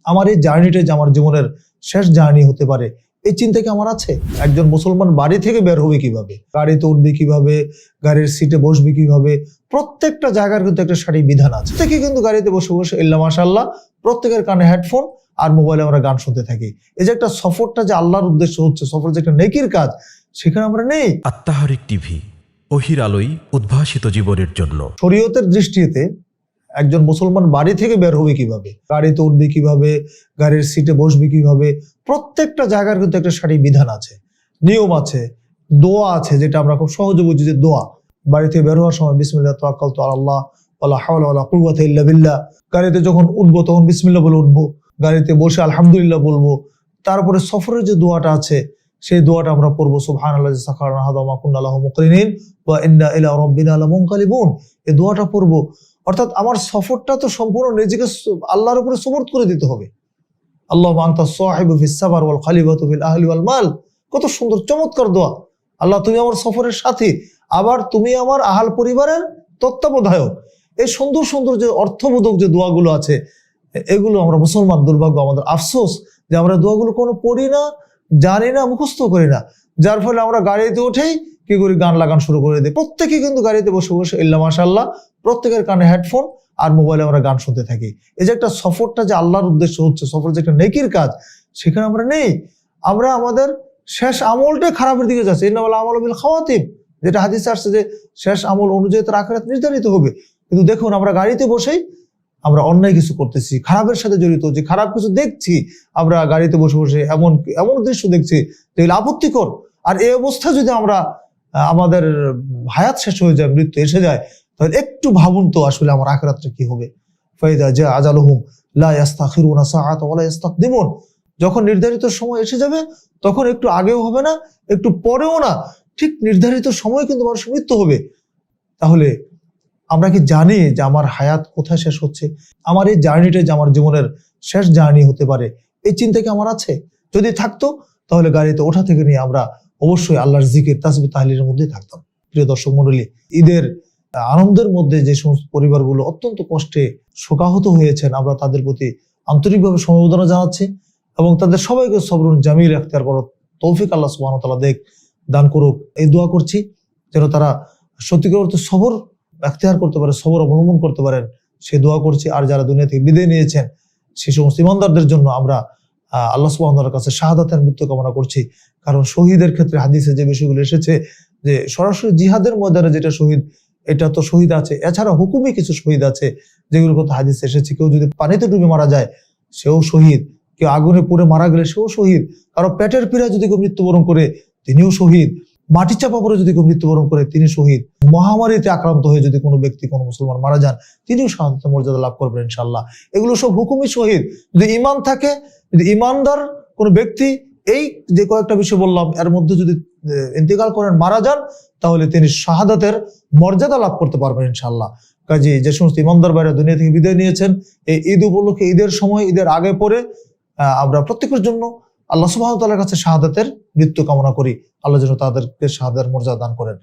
আমার এই জার্নিটা যে আমার জীবনের শেষ জার্নি হতে পারে, এই চিন্তা কি আমার আছে? একজন মুসলমান বাড়ি থেকে বের হবে কিভাবে, গাড়িতে উঠবে কিভাবে, গাড়ির সিটে বসবে কিভাবে, প্রত্যেকটা জায়গার কিন্তু একটা সঠিক বিধান আছে। প্রত্যেকে কিন্তু গাড়িতে বসে বসে ইল্লা মাশাআল্লাহ প্রত্যেকের কানে হেডফোন আর মোবাইলে আমরা গান শুনতে থাকি। এই যে একটা সফরটা যে আল্লাহর উদ্দেশ্য হচ্ছে, সফর যে একটা নেকির কাজ, সেখানে আমরা নেই। আত্মাহারিক টিভি, ওহির আলোয় উদ্ভাসিত জীবনের জন্য। শরীয়তের দৃষ্টিতে একজন মুসলমান বাড়ি থেকে বের হবে কিভাবে, গাড়িতে উঠবে কিভাবে, গাড়ির সিটে বসবে কিভাবে, প্রত্যেকটা জায়গার কিন্তু একটা সঠিক বিধান আছে, নিয়ম আছে, দোয়া আছে, যেটা আমরা খুব সহজে বুঝি যে দোয়া। বাড়ি থেকে বের হওয়ার সময় বিসমিল্লাহ তাওয়াক্কালতু আলাল্লাহ ওয়ালা হাওলা ওয়ালা কুওয়াতা ইল্লা বিল্লাহ। গাড়িতে যখন উঠবো তখন বিসমিল্লাহ বলে উঠবো, গাড়িতে বসে আলহামদুলিল্লাহ বলবো। তারপরে সফরের যে দোয়াটা আছে সেই দোয়াটা আমরা পড়বো, সুবহানাল্লাযী সাখারানা হাযা ওয়া মা কুন্না লাহু মুকরিনিন ওয়া ইন্না ইলা রাব্বিনা লামুনকালিবুন। এই দোয়াটা পড়বো। অর্থাৎ আমার সফরটা তো সম্পূর্ণ নিজেকে আল্লাহর উপরে সুপর্দ করে দিতে হবে। আল্লাহুম্মা আনতা সাহিবু ফিস সাফার ওয়াল খলিফাতু ফিল আহলি ওয়াল মাল। কত সুন্দর চমৎকার দোয়া। আল্লাহ, তুমি আমার সফরের সাথী, আবার তুমি আমার আহাল পরিবারের তত্ত্বাবধায়ক। এই সুন্দর সুন্দর যে অর্থবোধক যে দোয়াগুলো আছে, এগুলো আমরা মুসলমান, দুর্ভাগ্য আমাদের, আফসোস যে আমরা দোয়াগুলো কোনো পড়ি না, জানি না, মুখস্থ করি না। যার ফলে আমরা গাড়িতে উঠেই কি করি, গান লাগান শুরু করে দিই। প্রত্যেকে কিন্তু গাড়িতে বসে বসে ইল্লা মাশাআল্লাহ প্রত্যেকের কানে হেডফোন আর মোবাইলে আমরা গান শুনতে থাকি। এই যে একটা সফরটা যে আল্লাহর উদ্দেশ্য হচ্ছে, সফর যে একটা নেকির কাজ, সেখানে আমরা নেই। আমরা আমাদের শেষ আমলটা খারাপের দিকে যাচ্ছে। ইন্নামাল আমালু বিল খাওয়াতিম, যেটা হাদিসে আসছে যে শেষ আমল অনুযায়ী তার আখিরাত নির্ধারিত হবে। কিন্তু দেখুন, আমরা গাড়িতে বসেই আমরা অন্যায় কিছু করতেছি, খারাপের সাথে জড়িত, যে খারাপ কিছু দেখছি আমরা গাড়িতে বসে বসে, এমন এমন দৃশ্য দেখছি যেগুলো আপত্তিকর। আর এই অবস্থা যদি আমরা আমাদের হায়াত শেষ হয়ে যায়, মৃত্যু এসে যায়, তাহলে একটু ভাবুন তো আসলে আমার আখিরাতটা কি হবে। ফাইদা জা আজালুহুম লা ইস্তাখিরুনা সাআতা ওয়া লা ইস্তাকদিমুন। যখন নির্ধারিত সময় এসে যাবে, তখন একটু আগেও হবে না, একটু পরেও না, ঠিক নির্ধারিত সময় কিন্তু মানুষের মৃত্যু হবে। তাহলে আমরা কি জানি যে আমার হায়াত কোথায় শেষ হচ্ছে? আমার এই জার্নিটা যে আমার জীবনের শেষ জার্নি হতে পারে, এই চিন্তা কি আমার আছে? যদি থাকতো তাহলে গাড়িতে ওঠা থেকে নিয়ে আমরা অবশ্যই আল্লাহর জিকির, তাসবিহ, তাহলিলের মধ্যেই থাকতাম। প্রিয় দর্শক মণ্ডলী, ঈদের আনন্দের মধ্যে যে সমস্ত পরিবারগুলো অত্যন্ত কষ্টে শোকাহত হয়েছেন, আমরা তাদের প্রতি আন্তরিকভাবে সমবেদনা জানাচ্ছি এবং তাদের সবাইকে সবরুন জামিল এখতিয়ার করার তৌফিক আল্লাহ সুবহানাহু ওয়া তাআলা দান করুক, এই দোয়া করছি, যেন তারা সত্যিকার অর্থে সবর এখতিয়ার করতে পারে, সবর অবলম্বন করতে পারেন, সে দোয়া করছি। আর যারা দুনিয়া থেকে বিদায় নিয়েছেন সেই সমস্ত ইমানদারদের জন্য আমরা আল্লাহ সুবহানাহু ওয়া তাআলার কাছে শাহাদাতের মৃত্যু কামনা করছি। কারণ শহীদের ক্ষেত্রে হাদিসে যে বিষয়গুলো এসেছে, যে সরাসরি জিহাদের ময়দানে যেটা শহীদ, এটা তো শহীদ আছে, এছাড়া হুকুমি কিছু শহীদ আছে যেগুলোর কথা হাদিসে এসেছে। কেউ যদি পানিতে ডুবে মারা যায় সেও শহীদ, কেউ আগুনে পুড়ে মারা গেলে সেও শহীদ, কারো পেটের পীড়ায় যদি কেউ মৃত্যুবরণ করে তিনিও শহীদ, মাটি চাপা পড়ে যদি কেউ মৃত্যুবরণ করে তিনি শহীদ, মহামারীতে আক্রান্ত হয়ে যদি কোনো ব্যক্তি, কোনো মুসলমান মারা যান, তিনিও শাহাদাতের মর্যাদা লাভ করবেন ইনশাআল্লাহ। এগুলো সব হুকুমি শহীদ। যদি ঈমান থাকে, যদি ঈমানদার কোনো ব্যক্তি এই যে কয়েকটা বিষয় বললাম এর মধ্যে যদি ইন্তেকাল করেন, মারা যান, তাহলে তিনি শাহাদাতের মর্যাদা লাভ করতে পারবেন ইনশাআল্লাহ। কাজে যে সমস্ত ঈমানদার ভাইরা দুনিয়া থেকে বিদায় নিয়েছেন, এই ঈদ উপলক্ষে, ঈদের সময়, ঈদের আগে পরে আমরা প্রত্যেকের জন্য আল্লাহ সুবহানাহু ওয়া তাআলার কাছে শাহাদাতের মৃত্যু কামনা করি। আল্লাহ যেন তাদেরকে শাহাদাতের মর্যাদা দান করেন।